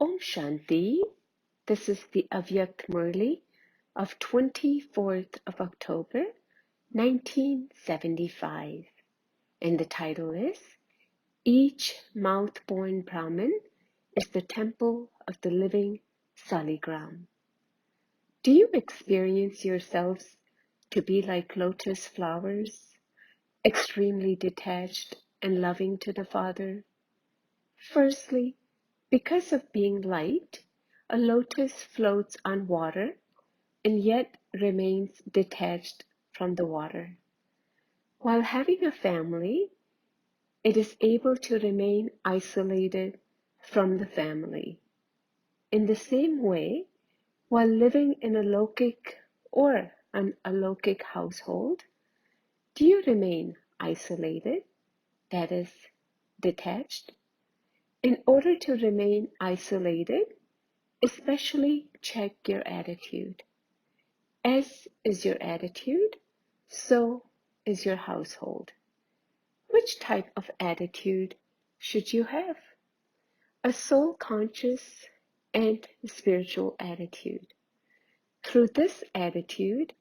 Om Shanti. This is the Avyakt Murli of 24th of October, 1975. And the title is, Each Mouth-Born Brahmin is the Temple of the Living Saligram. Do you experience yourselves to be like lotus flowers, extremely detached and loving to the Father? Firstly, because of being light, a lotus floats on water and yet remains detached from the water. While having a family, it is able to remain isolated from the family. In the same way, while living in a lokic or an alokik household, do you remain isolated, that is, detached? In order to remain isolated, especially check your attitude. As is your attitude, so is your household. Which type of attitude should you have? A soul-conscious and spiritual attitude. Through this attitude,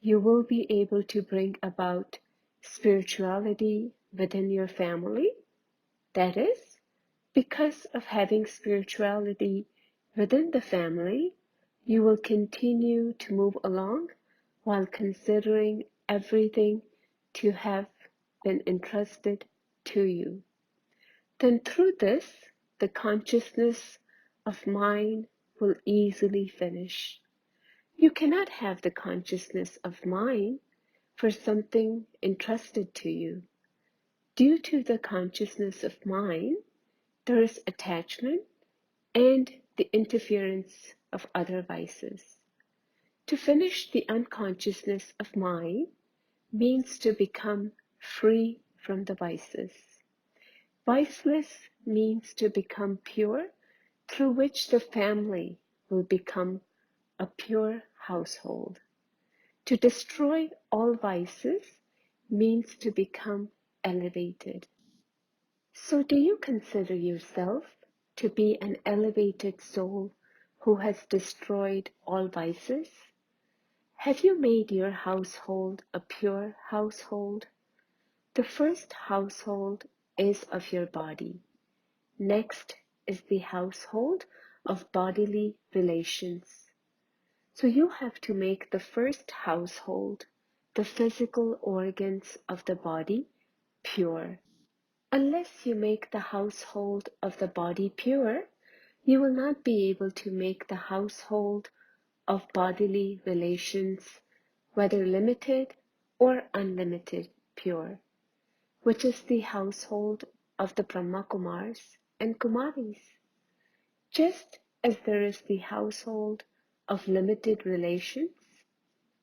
you will be able to bring about spirituality within your family. That is, because of having spirituality within the family, you will continue to move along while considering everything to have been entrusted to you. Then through this, the consciousness of mind will easily finish. You cannot have the consciousness of mind for something entrusted to you. Due to the consciousness of mind, there is attachment and the interference of other vices. To finish the unconsciousness of mind means to become free from the vices. Viceless means to become pure, through which the family will become a pure household. To destroy all vices means to become elevated. So do you consider yourself to be an elevated soul who has destroyed all vices? Have you made your household a pure household? The first household is of your body. Next is the household of bodily relations. So you have to make the first household, the physical organs of the body, pure. Unless you make the household of the body pure, you will not be able to make the household of bodily relations, whether limited or unlimited, pure, which is the household of the Brahma Kumars and Kumaris. Just as there is the household of limited relations,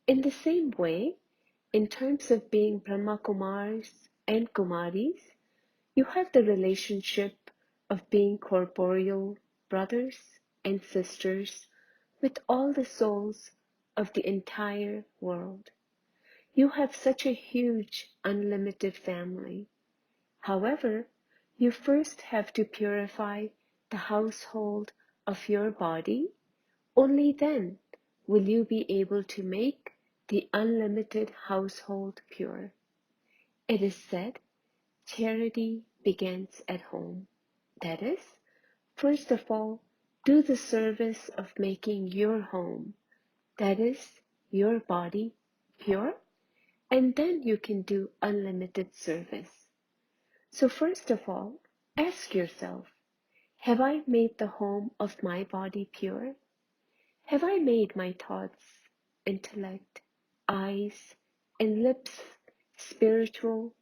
in the same way, in terms of being Brahma Kumars and Kumaris, you have the relationship of being corporeal brothers and sisters with all the souls of the entire world. You have such a huge, unlimited family. However, you first have to purify the household of your body. Only then will you be able to make the unlimited household pure. It is said, charity begins at home. That is, first of all, do the service of making your home, that is, your body, pure, and then you can do unlimited service. So first of all, ask yourself, have I made the home of my body pure? Have I made my thoughts, intellect, eyes, and lips spiritual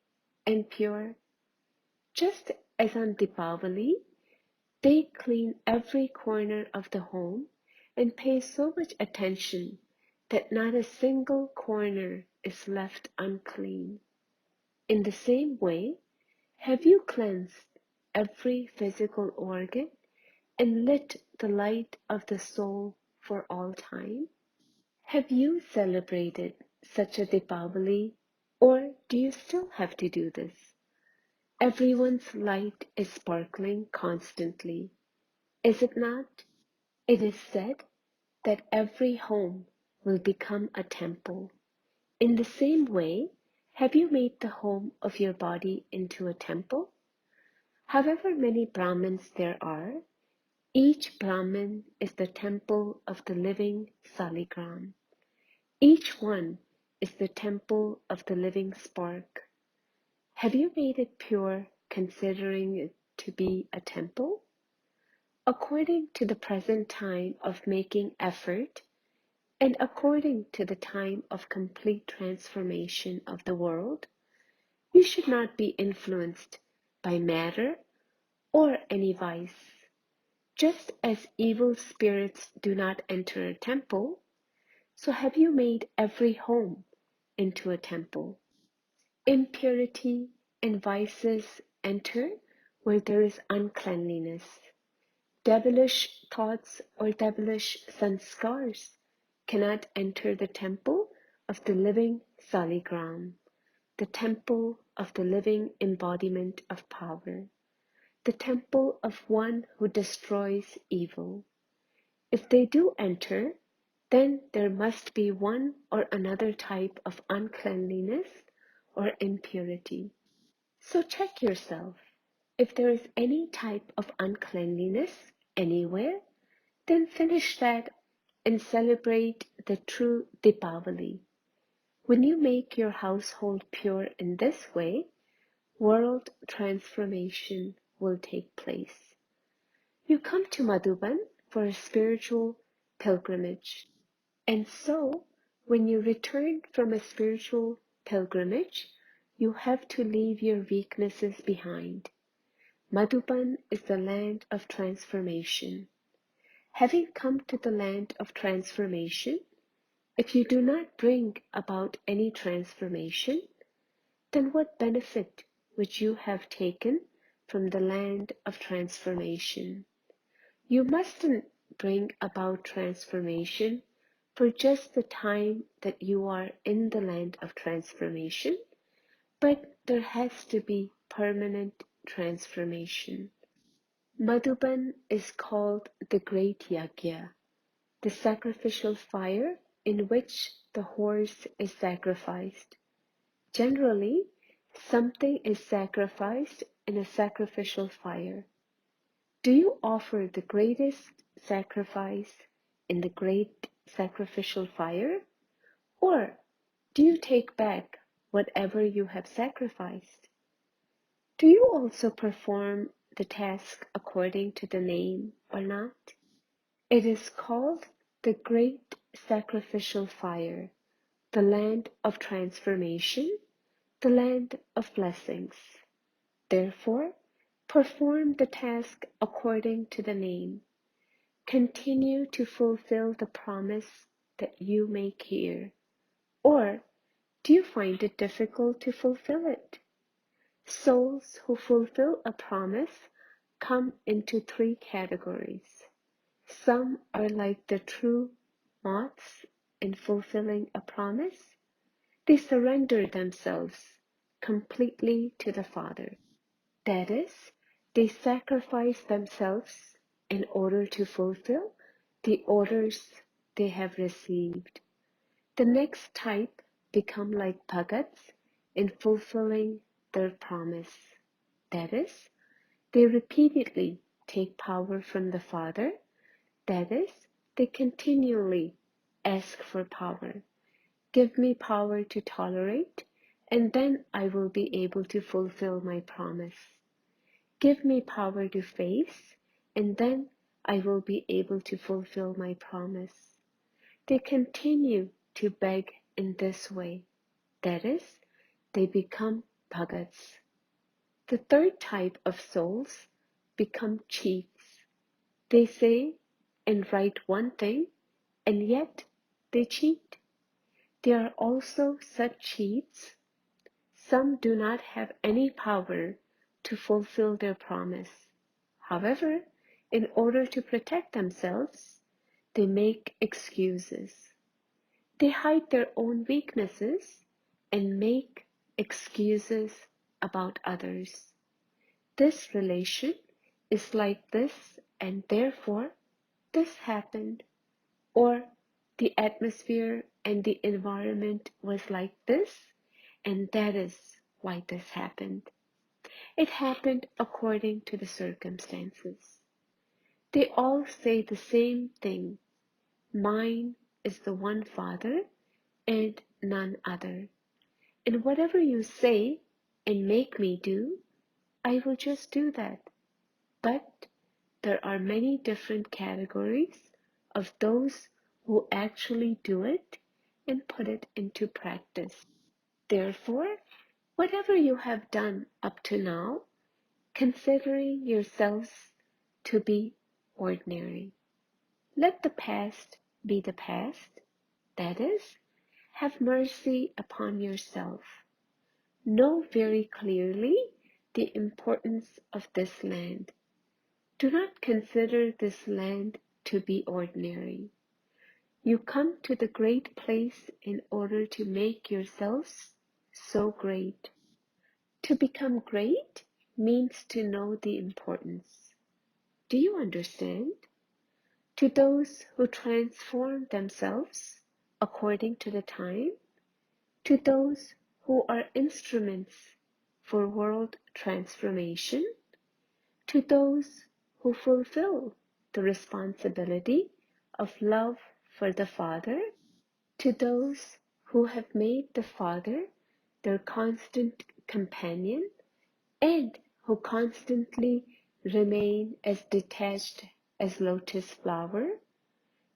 and pure? Just as on Deepavali, they clean every corner of the home and pay so much attention that not a single corner is left unclean. In the same way, have you cleansed every physical organ and lit the light of the soul for all time? Have you celebrated such a Deepavali, or do you still have to do this? Everyone's light is sparkling constantly. Is it not? It is said that every home will become a temple. In the same way, have you made the home of your body into a temple? However many Brahmins there are, each Brahmin is the temple of the living saligram. Each one is the temple of the living spark. Have you made it pure, considering it to be a temple? According to the present time of making effort, and according to the time of complete transformation of the world, you should not be influenced by matter or any vice. Just as evil spirits do not enter a temple, so have you made every home into a temple. Impurity and vices enter where there is uncleanliness. Devilish thoughts or devilish sanskars cannot enter the temple of the living saligram, the temple of the living embodiment of power, the temple of one who destroys evil. If they do enter, then there must be one or another type of uncleanliness or impurity. So check yourself. If there is any type of uncleanliness anywhere, then finish that and celebrate the true Deepavali. When you make your household pure in this way, world transformation will take place. You come to Madhuban for a spiritual pilgrimage. And so, when you return from a spiritual pilgrimage, you have to leave your weaknesses behind. Madhuban is the land of transformation. Having come to the land of transformation, if you do not bring about any transformation, then what benefit would you have taken from the land of transformation? You mustn't bring about transformation for just the time that you are in the land of transformation, but there has to be permanent transformation. Madhuban is called the Great Yagya, the sacrificial fire in which the horse is sacrificed. Generally, something is sacrificed in a sacrificial fire. Do you offer the greatest sacrifice in the great sacrificial fire? Or do you take back whatever you have sacrificed? Do you also perform the task according to the name or not? It is called the great sacrificial fire, the land of transformation, the land of blessings. Therefore, perform the task according to the name. Continue to fulfill the promise that you make here. Or do you find it difficult to fulfill it? Souls who fulfill a promise come into three categories. Some are like the true moths in fulfilling a promise. They surrender themselves completely to the Father. That is, they sacrifice themselves in order to fulfill the orders they have received. The next type become like bhagats in fulfilling their promise. That is, they repeatedly take power from the Father. That is, they continually ask for power. Give me power to tolerate, and then I will be able to fulfill my promise. Give me power to face, and then I will be able to fulfill my promise. They continue to beg in this way. That is, they become bhagats. The third type of souls become cheats. They say and write one thing, and yet they cheat. There are also such cheats. Some do not have any power to fulfill their promise. However, in order to protect themselves, they make excuses. They hide their own weaknesses and make excuses about others. This relation is like this and therefore this happened, or the atmosphere and the environment was like this, and that is why this happened. It happened according to the circumstances. They all say the same thing. Mine is the one Father and none other. And whatever you say and make me do, I will just do that. But there are many different categories of those who actually do it and put it into practice. Therefore, whatever you have done up to now, considering yourselves to be ordinary, let the past be the past. That is, have mercy upon yourself. Know very clearly the importance of this land. Do not consider this land to be ordinary. You come to the great place in order to make yourselves so great. To become great means to know the importance. Do you understand? To those who transform themselves according to the time, to those who are instruments for world transformation, to those who fulfill the responsibility of love for the Father, to those who have made the Father their constant companion and who constantly remain as detached as lotus flower,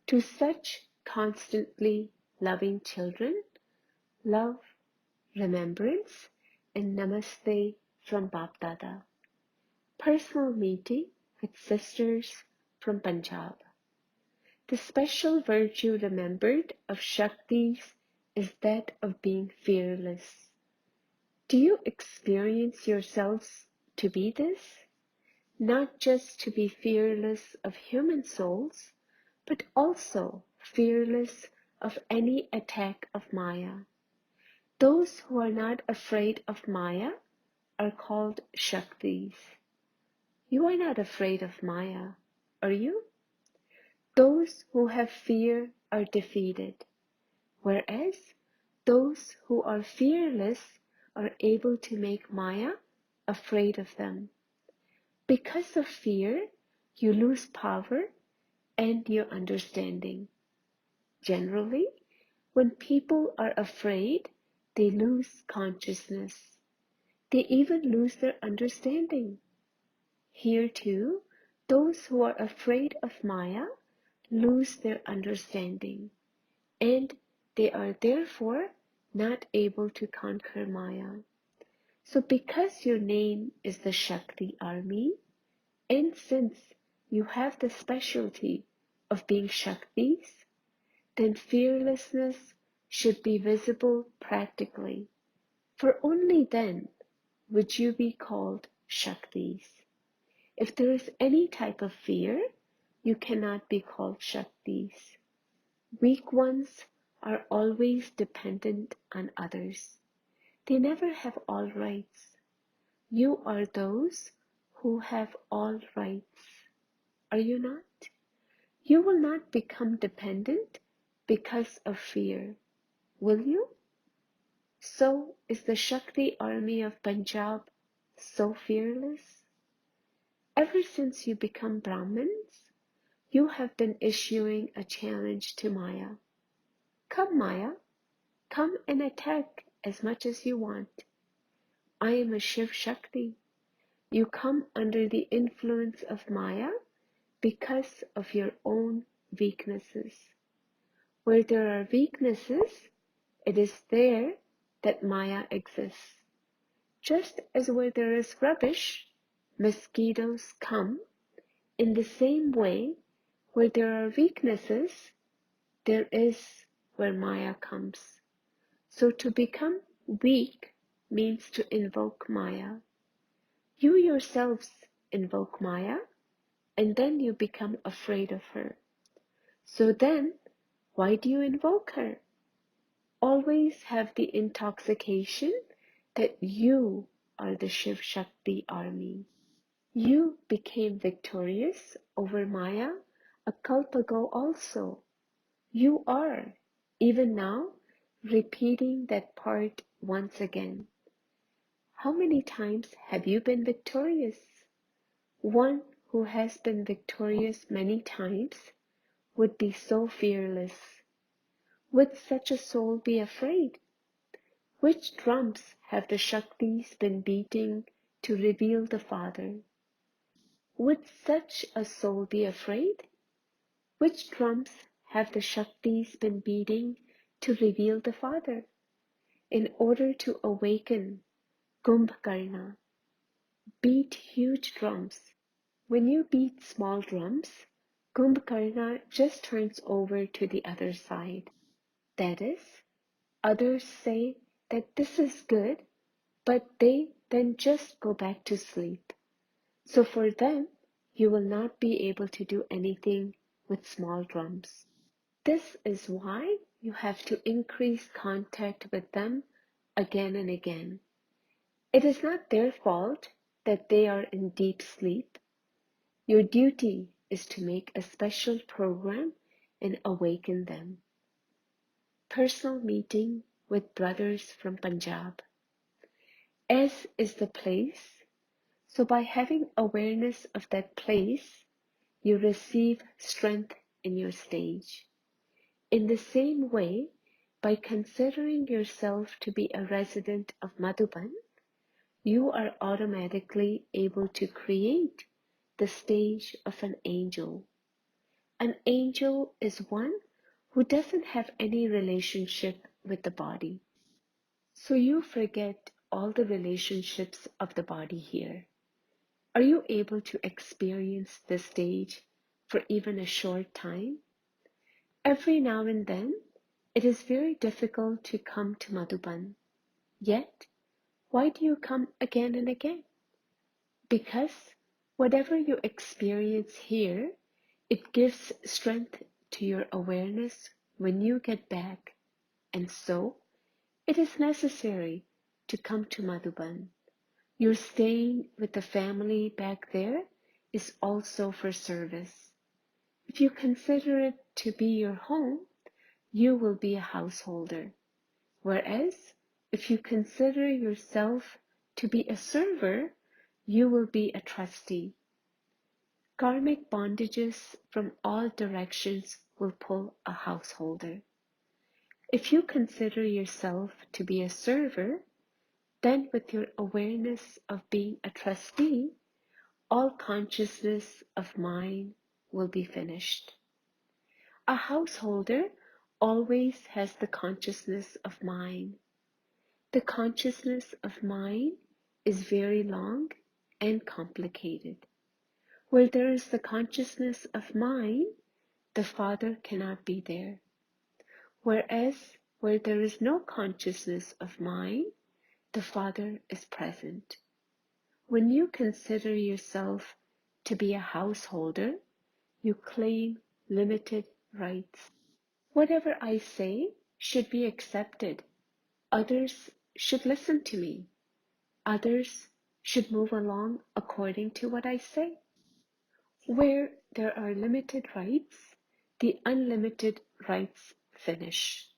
to such constantly loving children, love, remembrance, and namaste from Bap Dada. Personal meeting with sisters from Punjab. The special virtue remembered of Shaktis is that of being fearless. Do you experience yourselves to be this? Not just to be fearless of human souls, but also fearless of any attack of Maya. Those who are not afraid of Maya are called Shaktis. You are not afraid of Maya, are you? Those who have fear are defeated, whereas those who are fearless are able to make Maya afraid of them. Because of fear, you lose power and your understanding. Generally, when people are afraid, they lose consciousness. They even lose their understanding. Here too, those who are afraid of Maya lose their understanding, and they are therefore not able to conquer Maya. So because your name is the Shakti army, and since you have the specialty of being Shaktis, then fearlessness should be visible practically, for only then would you be called Shaktis. If there is any type of fear, you cannot be called Shaktis. Weak ones are always dependent on others. They never have all rights. You are those who have all rights. Are you not? You will not become dependent because of fear, will you? So is the Shakti army of Punjab so fearless? Ever since you become Brahmins, you have been issuing a challenge to Maya. Come, Maya, come and attack as much as you want. I am a Shiv Shakti. You come under the influence of Maya because of your own weaknesses. Where there are weaknesses, it is there that Maya exists. Just as where there is rubbish, mosquitoes come, in the same way, where there are weaknesses, there is where Maya comes. So to become weak means to invoke Maya. You yourselves invoke Maya, and then you become afraid of her. So then, why do you invoke her? Always have the intoxication that you are the Shiv Shakti army. You became victorious over Maya a kalpa ago also. You are, even now, repeating that part once again. How many times have you been victorious? One who has been victorious many times would be so fearless. Would such a soul be afraid? Which drums have the Shaktis been beating to reveal the Father? Would such a soul be afraid? Which drums have the Shaktis been beating to reveal the Father? In order to awaken Kumbhakarna, beat huge drums. When you beat small drums, Kumbhakarna just turns over to the other side. That is, others say that this is good, but they then just go back to sleep. So for them, you will not be able to do anything with small drums. This is why you have to increase contact with them again and again. It is not their fault that they are in deep sleep. Your duty is to make a special program and awaken them. Personal meeting with brothers from Punjab. As is the place, so by having awareness of that place, you receive strength in your stage. In the same way, by considering yourself to be a resident of Madhuban, you are automatically able to create the stage of an angel. An angel is one who doesn't have any relationship with the body. So you forget all the relationships of the body here. Are you able to experience this stage for even a short time? Every now and then, it is very difficult to come to Madhuban. Yet, why do you come again and again? Because whatever you experience here, it gives strength to your awareness when you get back. And so, it is necessary to come to Madhuban. Your staying with the family back there is also for service. If you consider it to be your home, you will be a householder. Whereas, if you consider yourself to be a server, you will be a trustee. Karmic bondages from all directions will pull a householder. If you consider yourself to be a server, then with your awareness of being a trustee, all consciousness of mine will be finished. A householder always has the consciousness of mine. The consciousness of mine is very long and complicated. Where there is the consciousness of mine, the Father cannot be there. Whereas where there is no consciousness of mine, the Father is present. When you consider yourself to be a householder, you claim limited rights. Whatever I say should be accepted. Others should listen to me. Others should move along according to what I say. Where there are limited rights, the unlimited rights finish.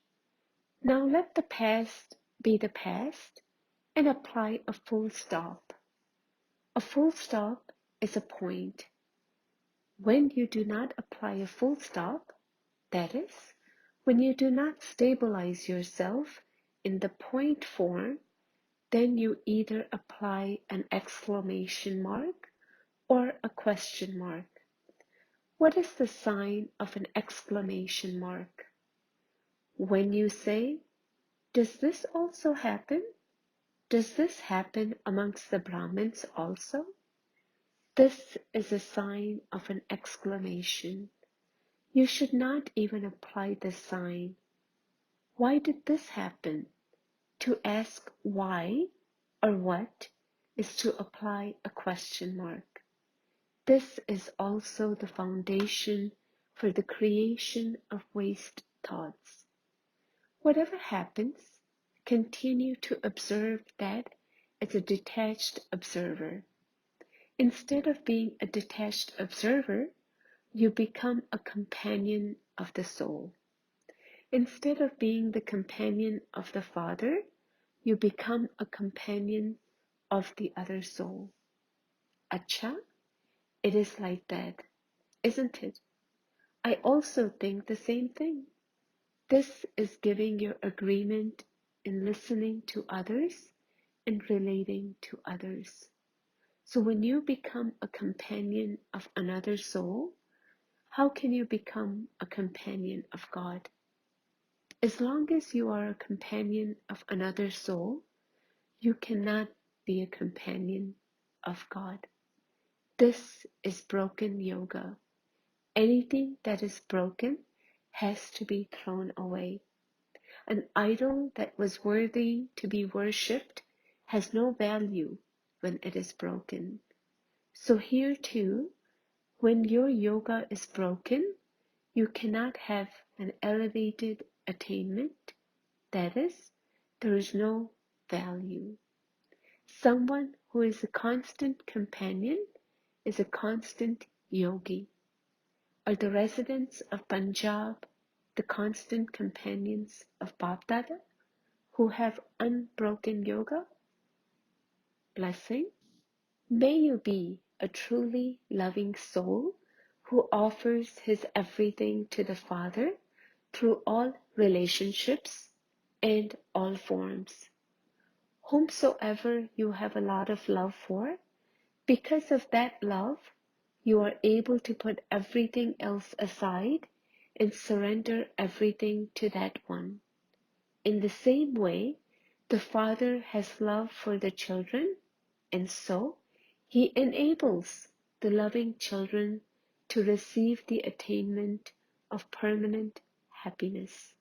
Now let the past be the past and apply a full stop. A full stop is a point. When you do not apply a full stop, that is, when you do not stabilize yourself in the point form, then you either apply an exclamation mark or a question mark. What is the sign of an exclamation mark? When you say, does this also happen? Does this happen amongst the Brahmins also? This is a sign of an exclamation. You should not even apply this sign. Why did this happen? To ask why or what is to apply a question mark. This is also the foundation for the creation of waste thoughts. Whatever happens, continue to observe that as a detached observer. Instead of being a detached observer, you become a companion of the soul. Instead of being the companion of the Father, you become a companion of the other soul. Acha, it is like that, isn't it? I also think the same thing. This is giving your agreement in listening to others and relating to others. So when you become a companion of another soul, how can you become a companion of God? As long as you are a companion of another soul, you cannot be a companion of God. This is broken yoga. Anything that is broken has to be thrown away. An idol that was worthy to be worshipped has no value when it is broken. So here too, when your yoga is broken, you cannot have an elevated attainment. That is, there is no value. Someone who is a constant companion is a constant yogi. Are the residents of Punjab the constant companions of Bapdada who have unbroken yoga? Blessing. May you be a truly loving soul who offers his everything to the Father through all relationships and all forms. Whomsoever you have a lot of love for, because of that love, you are able to put everything else aside and surrender everything to that one. In the same way, the Father has love for the children, and so He enables the loving children to receive the attainment of permanent happiness.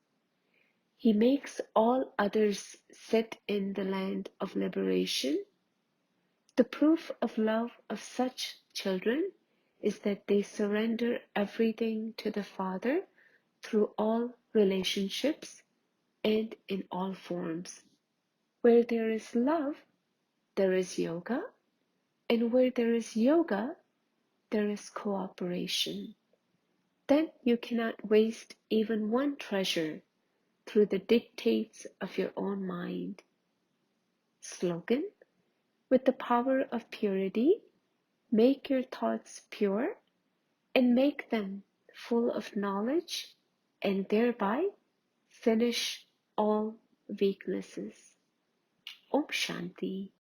He makes all others sit in the land of liberation. The proof of love of such children is that they surrender everything to the Father through all relationships and in all forms. Where there is love, there is yoga, and where there is yoga, there is cooperation. Then you cannot waste even one treasure through the dictates of your own mind. Slogan: with the power of purity, make your thoughts pure and make them full of knowledge, and thereby finish all weaknesses. Om Shanti.